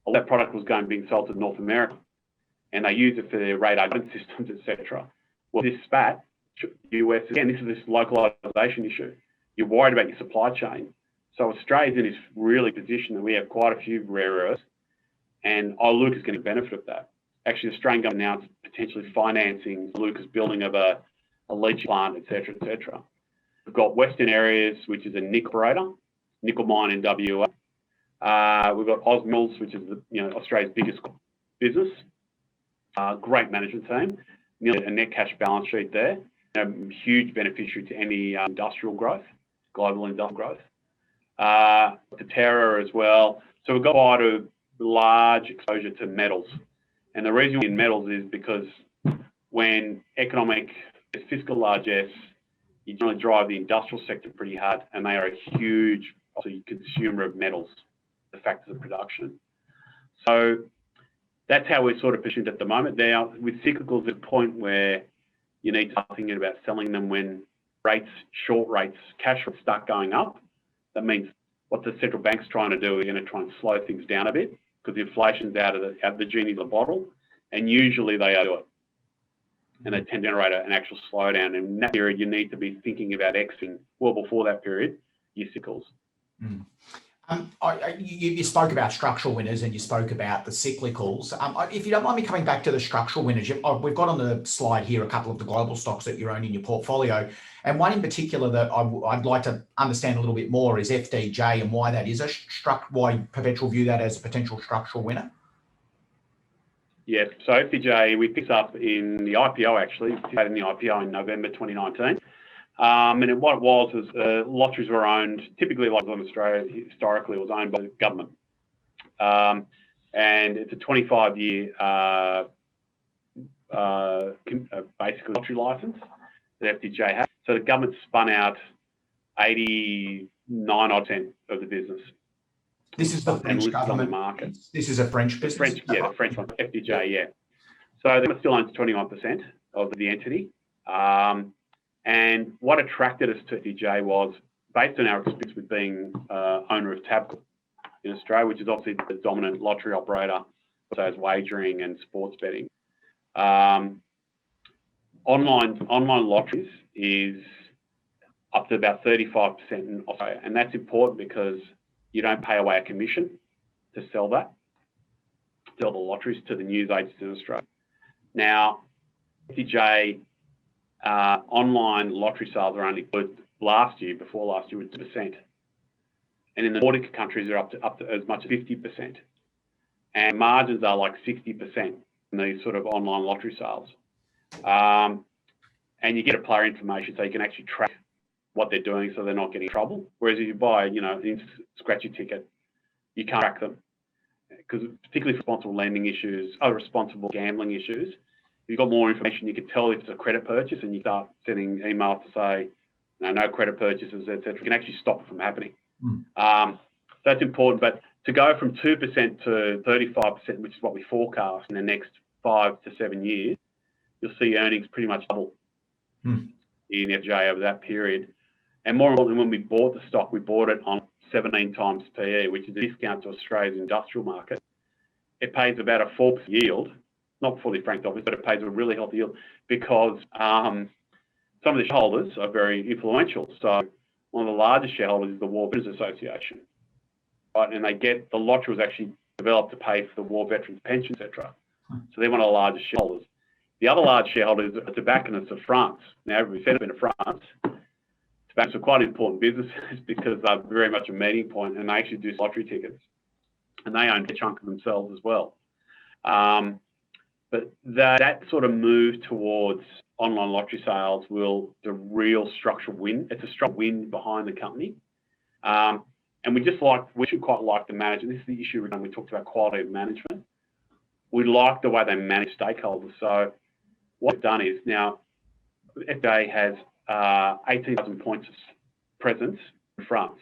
All that product was being sold to North America, and they use it for their radar systems, etc. Well, this spat, US, again, this is this localization issue. You're worried about your supply chain. So Australia's in this really position that we have quite a few rare earths, and Iluka is going to benefit of that. Actually, the Australian government now is potentially financing Iluka's building of a leach plant, etc., etc. We've got Western Areas, which is a nickel operator, nickel mine in WA. We've got Osmills, which is Australia's biggest business. Great management team, nearly a net cash balance sheet there. Huge beneficiary to any industrial growth, global industrial growth. Terra as well. So we've got quite a large exposure to metals. And the reason we're in metals is because when fiscal largesse, you generally drive the industrial sector pretty hard, and they are a huge consumer of metals, the factors of production. So that's how we're sort of positioned at the moment. Now, with cyclicals, at a point where you need to start thinking about selling them when short rates, cash rates start going up. That means what the central bank's trying to do, we're going to try and slow things down a bit because the inflation's out of the genie's the bottle, and usually they do it. And they tend to generate an actual slowdown. And in that period, you need to be thinking about exiting well before that period, your cyclicals.
Mm. You spoke about structural winners and you spoke about the cyclicals. If you don't mind me coming back to the structural winners, we've got on the slide here a couple of the global stocks that you own in your portfolio. And one in particular that I'd like to understand a little bit more is FDJ and why that is why Perpetual view that as a potential structural winner.
Yes, so FDJ, we picked up in the IPO actually, in the IPO in November 2019. And what it was lotteries were owned, typically like in Australia, historically it was owned by the government. And it's a 25-year basically lottery license that FDJ has. So the government spun out 89% of the business.
This is the French government market. This is a French business?
The French one, FDJ, yeah. So the government still owns 21% of the entity. And what attracted us to FDJ was based on our experience with being owner of Tabcorp in Australia, which is obviously the dominant lottery operator, so as wagering and sports betting. Online lotteries is up to about 35% in Australia, and that's important because you don't pay away a commission to sell the lotteries to the news agents in Australia. Now, FDJ online lottery sales are only good before last year was 2%. And in the Nordic countries, they're up to as much as 50%. And margins are like 60% in these sort of online lottery sales. And you get a player information so you can actually track what they're doing so they're not getting in trouble. Whereas if you buy, a scratchy ticket, you can't track them. Because particularly for responsible lending issues, responsible gambling issues, if you've got more information, you can tell if it's a credit purchase and you start sending emails to say, no credit purchases, etc. You can actually stop it from happening. So that's important. But to go from 2% to 35%, which is what we forecast in the next 5 to 7 years, you'll see earnings pretty much double in FJ over that period. And more importantly, when we bought the stock, we bought it on 17 times PE, which is a discount to Australia's industrial market. It pays about a 4% yield, not fully franked obviously, but it pays a really healthy yield because some of the shareholders are very influential. So one of the largest shareholders is the War Veterans Association, right? And the lottery was actually developed to pay for the war veterans' pension, etc. So they're one of the largest shareholders. The other large shareholder is a tobacconists of France. Now, everybody's been to France. Tobacconists are quite important businesses because they're very much a meeting point and they actually do lottery tickets. And they own a chunk of themselves as well. But that sort of move towards online lottery sales the real structural win. It's a structural win behind the company. And we should quite like the management. This is the issue when we talked about quality of management. We like the way they manage stakeholders. So what we've done is now FDJ has 18,000 points of presence in France.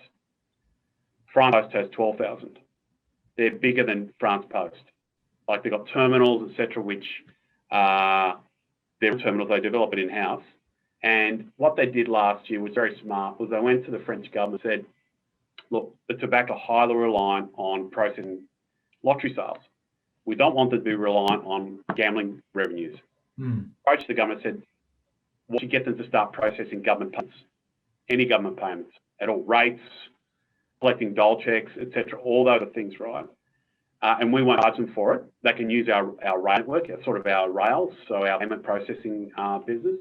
France Post has 12,000. They're bigger than France Post. Like they've got terminals, etc., which they're terminals, they develop it in-house. And what they did last year was very smart, was they went to the French government and said, look, the tobacco highly reliant on processing lottery sales. We don't want them to be reliant on gambling revenues. Approached the government and said, we should get them to start processing government payments, any government payments at all rates, collecting dole checks, etc., all those things, right? And we won't charge them for it. They can use our rail network, sort of our rails, so our payment processing business.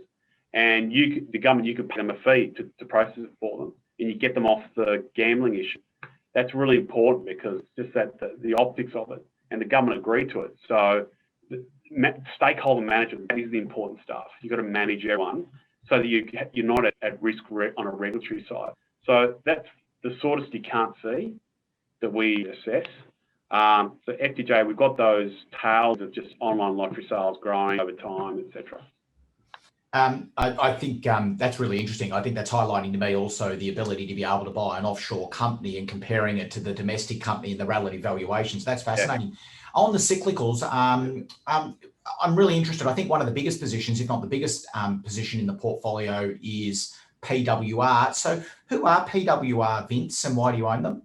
And the government, you could pay them a fee to process it for them, and you get them off the gambling issue. That's really important because just that the optics of it, and the government agreed to it. So stakeholder management, that is the important stuff. You've got to manage everyone so that you're not at risk on a regulatory side. So that's the sort of stuff you can't see that we assess. So FDJ, we've got those tails of just online lottery sales growing over time, etc.
I think that's really interesting. I think that's highlighting to me also the ability to be able to buy an offshore company and comparing it to the domestic company and the relative valuations. That's fascinating. Yeah. On the cyclicals, I'm really interested. I think one of the biggest positions, if not the biggest position in the portfolio, is PWR. So who are PWR, Vince, and why do you own them?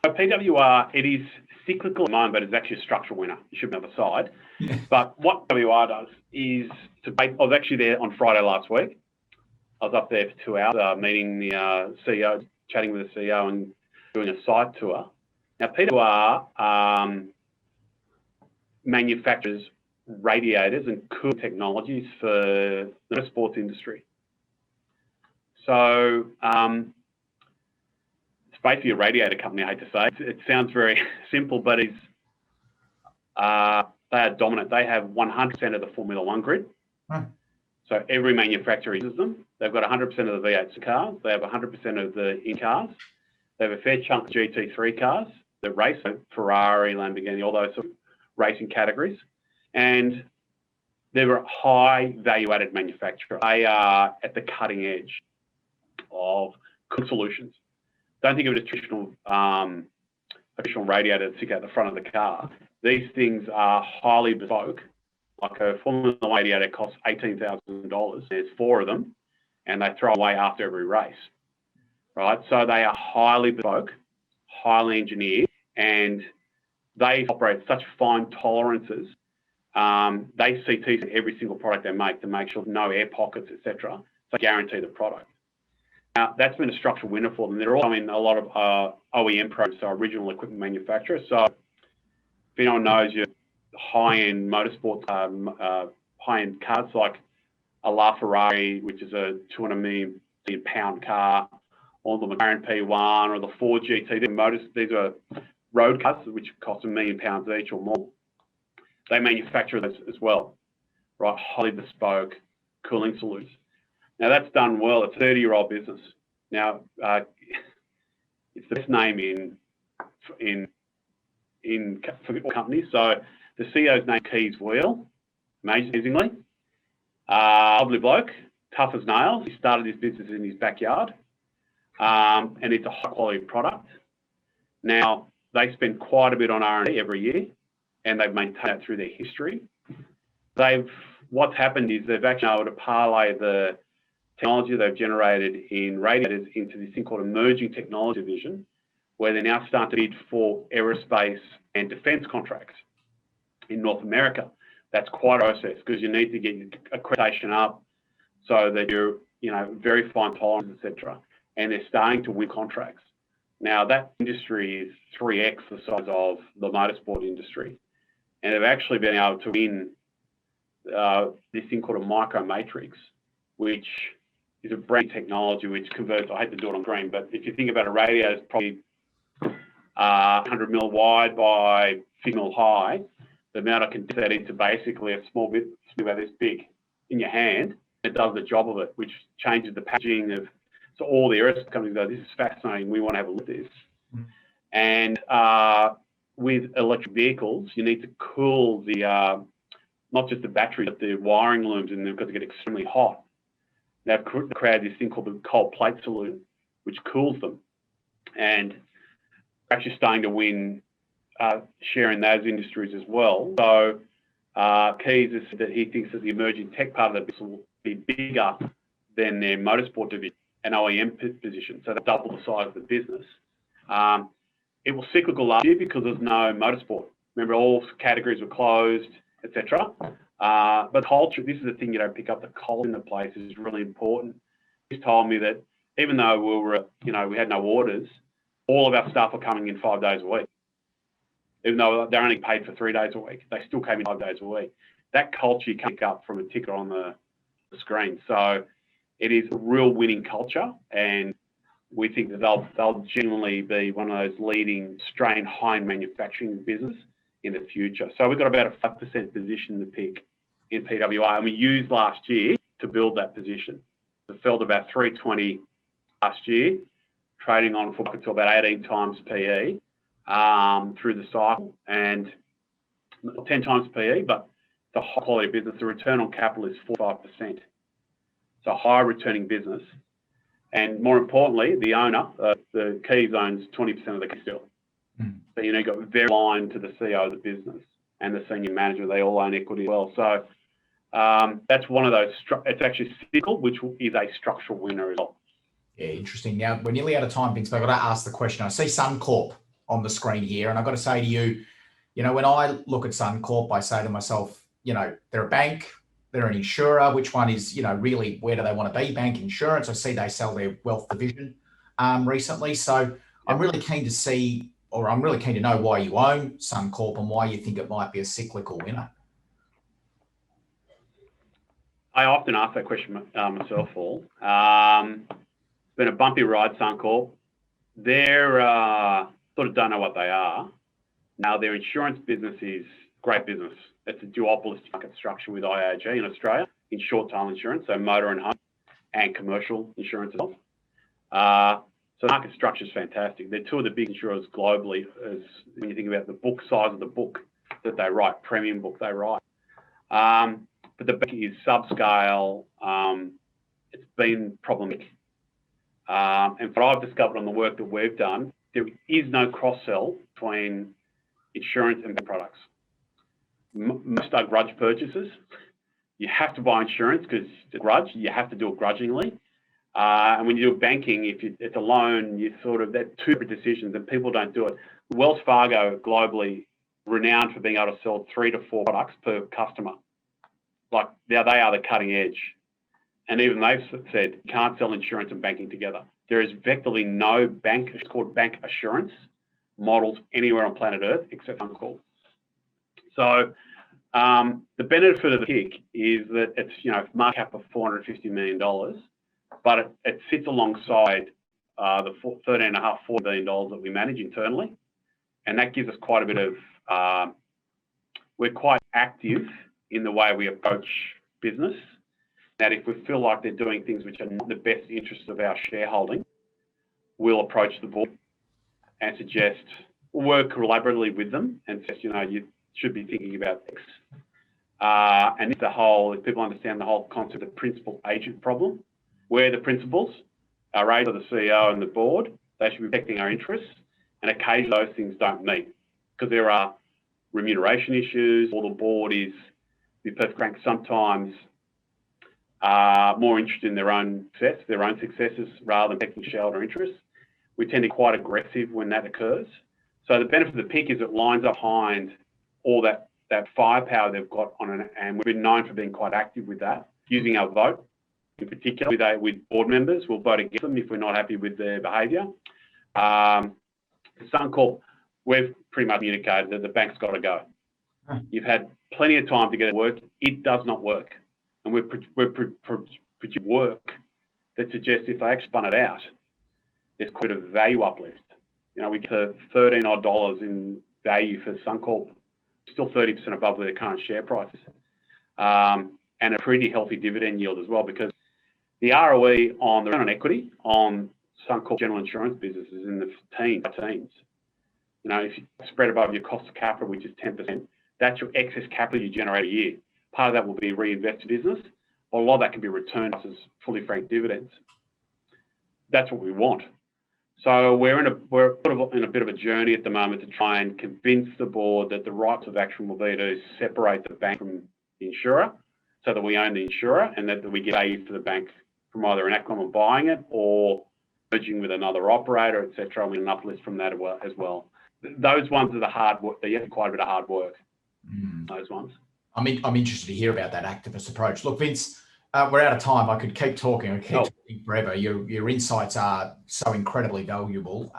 So PWR, it is cyclical at the moment, but it's actually a structural winner. You should be on the side.
Yeah.
But what PWR does is I was actually there on Friday last week. I was up there for 2 hours, meeting the CEO, chatting with the CEO and doing a site tour. Now, PWR manufactures radiators and cooling technologies for the motorsports industry. So it's basically a radiator company, I hate to say. It sounds very simple, but they are dominant. They have 100% of the Formula One grid.
Huh.
So every manufacturer uses them. They've got 100% of the V8 cars. They have 100% of the in cars. They have a fair chunk of GT3 cars that race, so Ferrari, Lamborghini, all those sort of racing categories. And they're a high value-added manufacturer. They are at the cutting edge of cooling solutions. Don't think of it as traditional radiator that stick out the front of the car. These things are highly bespoke. Like a Formula One radiator costs $18,000. There's 4 of them, and they throw away after every race, right? So they are highly bespoke, highly engineered, and they operate such fine tolerances. They see teeth in every single product they make to make sure no air pockets, etc. So guarantee the product. Now, that's been a structural winner for them. They're also in a lot of OEM programs, so original equipment manufacturers. So if anyone knows your high-end motorsports, high-end cars like a LaFerrari, which is a 200 million pound car, or the McLaren P1 or the Ford GT, these are road cars which cost £1 million each or more. They manufacture this as well, right? Highly bespoke cooling solutions. Now that's done well. It's a 30-year-old business. Now it's the best name for companies. So the CEO's name Kees Wheel, amazingly. Lovely bloke, tough as nails. He started his business in his backyard, and it's a high-quality product. Now they spend quite a bit on R&D every year, and they've maintained that through their history. What's happened is they've actually been able to parlay the technology they've generated in radiators into this thing called emerging technology division, where they're now starting to bid for aerospace and defence contracts in North America. That's quite a process because you need to get your accreditation up so that you're, very fine tolerance, etc. And they're starting to win contracts. Now that industry is 3x the size of the motorsport industry, and they've actually been able to win this thing called a micro matrix, which is a brand technology which converts. I hate to do it on green, but if you think about a radio, it's probably 100 mil wide by 50 mil high. The amount I can do that into basically a small bit about this big in your hand. It does the job of it, which changes the packaging of. So all the aerospace companies go, this is fascinating. We want to have a look at this. Mm. And with electric vehicles, you need to cool the not just the battery, but the wiring looms in them because they get extremely hot. They've created this thing called the cold plate solution, which cools them, and actually starting to win share in those industries as well. So Keys has said that he thinks that the emerging tech part of the business will be bigger than their motorsport division and OEM position. So they double the size of the business. It was cyclical last year because there's no motorsport. Remember, all categories were closed, etc. But culture, this is the thing you don't pick up. The culture in the place is really important. He's told me that even though we had no orders, all of our staff are coming in 5 days a week. Even though they're only paid for 3 days a week, they still came in 5 days a week. That culture you can't pick up from a ticker on the screen. So it is a real winning culture, and we think that they'll genuinely be one of those leading Australian high-end manufacturing business in the future. So we've got about a 5% position to pick in PWR, and we used last year to build that position. It fell to about 320 last year, trading on for to about 18 times PE through the cycle, and 10 times PE, but the high quality business, the return on capital is 45%. It's a high returning business. And more importantly, the owner, the Keys owns 20% of the company still. So, you've got very aligned to the CEO of the business and the senior manager. They all own equity as well. So that's one of those, it's actually cyclical, which is a structural winner as well.
Yeah, interesting. Now, we're nearly out of time, Vince, but I've got to ask the question. I see Suncorp on the screen here. And I've got to say to you, when I look at Suncorp, I say to myself, they're a bank, they're an insurer. Which one is, really, where do they want to be? Bank, insurance. I see they sell their wealth division recently. So I'm really keen to see, or I'm really keen to know why you own Suncorp and why you think it might be a cyclical winner.
I often ask that question myself, Paul. It's been a bumpy ride, Suncorp. They're sort of don't know what they are. Now, their insurance business is great business. It's a duopolistic market structure with IAG in Australia in short tail insurance, so motor and home and commercial insurance as well. So the market structure is fantastic. They're two of the big insurers globally, as when you think about the book size of the book that they write, premium book they write. But the bank is subscale. It's been problematic. And what I've discovered on the work that we've done, there is no cross-sell between insurance and bank products. Most are grudge purchases. You have to buy insurance because it's a grudge. You have to do it grudgingly. And when you do banking, if it's a loan, they're two different decisions, and people don't do it. Wells Fargo, globally renowned for being able to sell 3 to 4 products per customer. Like, now they are the cutting edge. And even they've said you can't sell insurance and banking together. There is effectively no bank, it's called bank assurance models anywhere on planet Earth except Suncorp. So the benefit of the PIC is that it's market cap of $450 million, but it sits alongside the $13.5-14 billion that we manage internally, and that gives us quite a bit of. We're quite active in the way we approach business. That if we feel like they're doing things which are not in the best interests of our shareholding, we'll approach the board and suggest, work collaboratively with them and suggest, you should be thinking about X. And if people understand the whole concept of principal agent problem, we're the principals, our agent are the CEO and the board, they should be protecting our interests, and occasionally those things don't meet because there are remuneration issues, or the board is, to be perfectly frank, sometimes more interested in their own successes rather than protecting shareholder interests. We tend to be quite aggressive when that occurs. So the benefit of the PIC is it lines up behind all that firepower they've got on it, and we've been known for being quite active with that, using our vote, in particular with board members. We'll vote against them if we're not happy with their behaviour. Suncorp, we've pretty much communicated that the bank's got to go. You've had plenty of time to get it to work. It does not work. And we've produced work that suggests if they actually spun it out, there's quite a value uplift. We get to $13 odd in value for Suncorp, still 30% above their current share price, and a pretty healthy dividend yield as well, because the ROE on the return on equity on Suncorp general insurance business is in the teens. If you spread above your cost of capital, which is 10%, that's your excess capital you generate a year. Part of that will be reinvested business, or a lot of that can be returned as fully franked dividends. That's what we want. So we're in a bit of a journey at the moment to try and convince the board that the right of action will be to separate the bank from the insurer, so that we own the insurer and that we get value for the bank from either an acquisition of buying it or merging with another operator, etc. And we get an uplift from that as well. Those ones are the hard work. They have quite a bit of hard work. Those ones.
I'm interested to hear about that activist approach. Look, Vince, we're out of time. I could keep talking. Talking forever. Your insights are so incredibly valuable.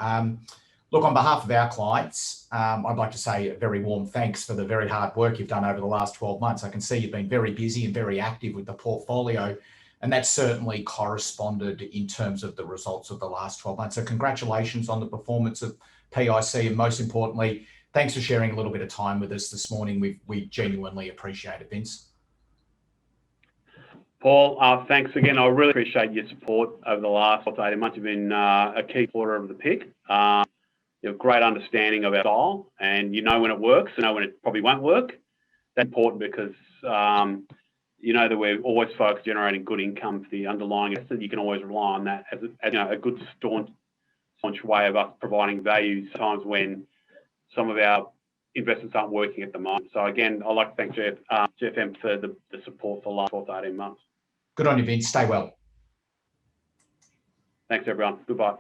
Look, on behalf of our clients, I'd like to say a very warm thanks for the very hard work you've done over the last 12 months. I can see you've been very busy and very active with the portfolio, and that's certainly corresponded in terms of the results of the last 12 months. So congratulations on the performance of PIC, and most importantly, thanks for sharing a little bit of time with us this morning. We genuinely appreciate it, Vince.
Paul, thanks again. I really appreciate your support over the last 18 months. You've been a key supporter of the PIC. You have great understanding of our style, and you know when it works, you know when it probably won't work. That's important because you know that we're always focused on generating good income for the underlying asset. You can always rely on that as a good staunch way of us providing value times when some of our investments aren't working at the moment. So again, I'd like to thank GFM for the support for the last 12 to 18 months.
Good on you, Vince. Stay well.
Thanks, everyone. Goodbye.